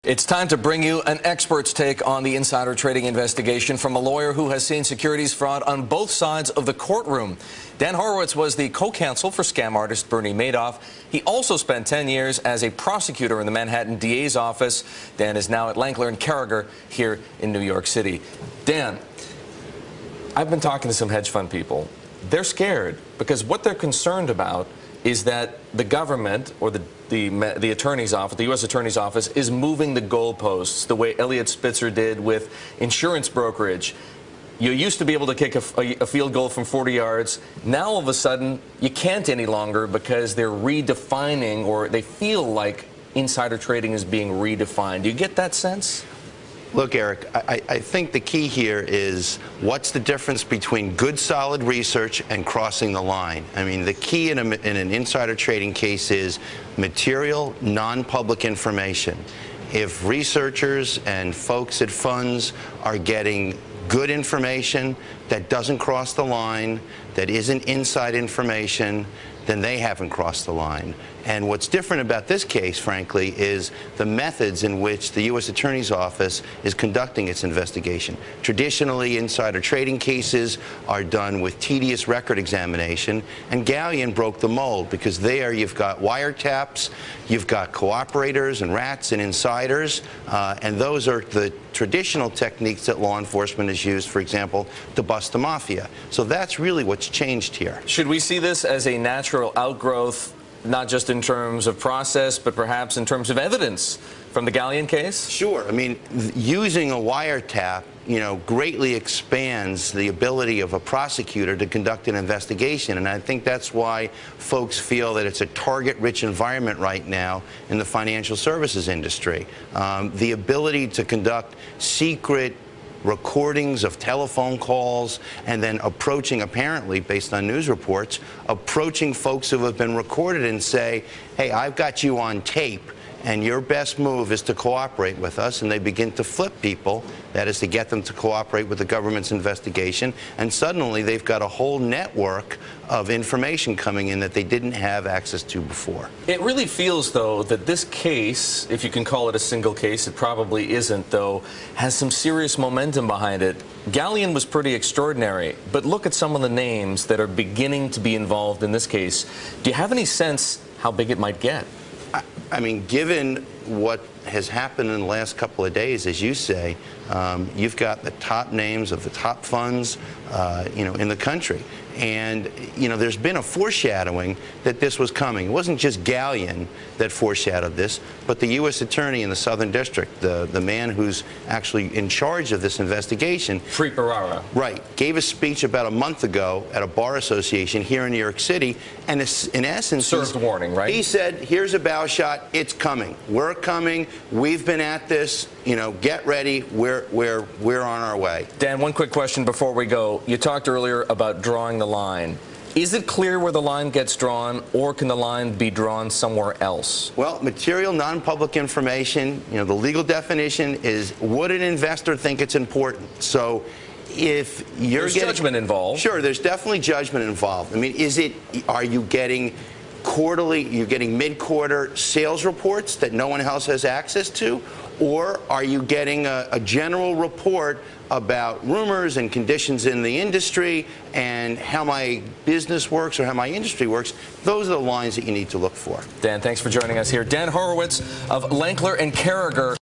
It's time to bring you an expert's take on the insider trading investigation from a lawyer who has seen securities fraud on both sides of the courtroom. Dan Horwitz was the co-counsel for scam artist Bernie Madoff. He also spent 10 years as a prosecutor in the Manhattan DA's office. Dan is now at Lankler and Carragher here in New York City. Dan, I've been talking to some hedge fund people. They're scared because what they're concerned about is that the government or the attorney's office, the U.S. Attorney's Office, is moving the goalposts the way Eliot Spitzer did with insurance brokerage. You used to be able to kick a field goal from 40 yards. Now, all of a sudden, you can't any longer because they're redefining, or they feel like insider trading is being redefined. Do you get that sense? Look, Eric, I think the key here is what's the difference between good, solid research and crossing the line? I mean, the key in an insider trading case is material, non-public information. If researchers and folks at funds are getting good information that doesn't cross the line, that isn't inside information, then they haven't crossed the line. And what's different about this case, frankly, is the methods in which the U.S. Attorney's Office is conducting its investigation. Traditionally, insider trading cases are done with tedious record examination, and Galleon broke the mold because there you've got wiretaps, you've got cooperators and rats and insiders, and those are the traditional techniques that law enforcement has used, for example, to bust the mafia. So that's really what's changed here. Should we see this as a natural outgrowth, not just in terms of process, but perhaps in terms of evidence from the Galleon case? Sure. I mean, using a wiretap, greatly expands the ability of a prosecutor to conduct an investigation. And I think that's why folks feel that it's a target-rich environment right now in the financial services industry. The ability to conduct secret recordings of telephone calls and then approaching, apparently, based on news reports, approaching folks who have been recorded and say, hey, I've got you on tape, and your best move is to cooperate with us. And they begin to flip people, that is to get them to cooperate with the government's investigation, and suddenly they've got a whole network of information coming in that they didn't have access to before. It really feels, though, that this case, if you can call it a single case, it probably isn't, though, has some serious momentum behind it. Galleon was pretty extraordinary, but look at some of the names that are beginning to be involved in this case. Do you have any sense how big it might get? I mean, given what has happened in the last couple of days, as you say, you've got the top names of the top funds, in the country. And, there's been a foreshadowing that this was coming. It wasn't just Galleon that foreshadowed this, but the U.S. Attorney in the Southern District, the man who's actually in charge of this investigation. Preet Bharara. Right. Gave a speech about a month ago at a bar association here in New York City, and in essence, served warning, right? He said, here's a bow shot, it's coming. We're coming. We've been at this. Get ready. We're on our way. Dan, one quick question before we go. You talked earlier about drawing the line. Is it clear where the line gets drawn, or can the line be drawn somewhere else? Well, material non-public information, the legal definition is, would an investor think it's important? So if you're There's judgment involved. Sure, there's definitely judgment involved. I mean, are you getting quarterly, you're getting mid-quarter sales reports that no one else has access to? Or are you getting a general report about rumors and conditions in the industry and how my business works or how my industry works? Those are the lines that you need to look for. Dan, thanks for joining us here. Dan Horwitz of Lankler and Carragher.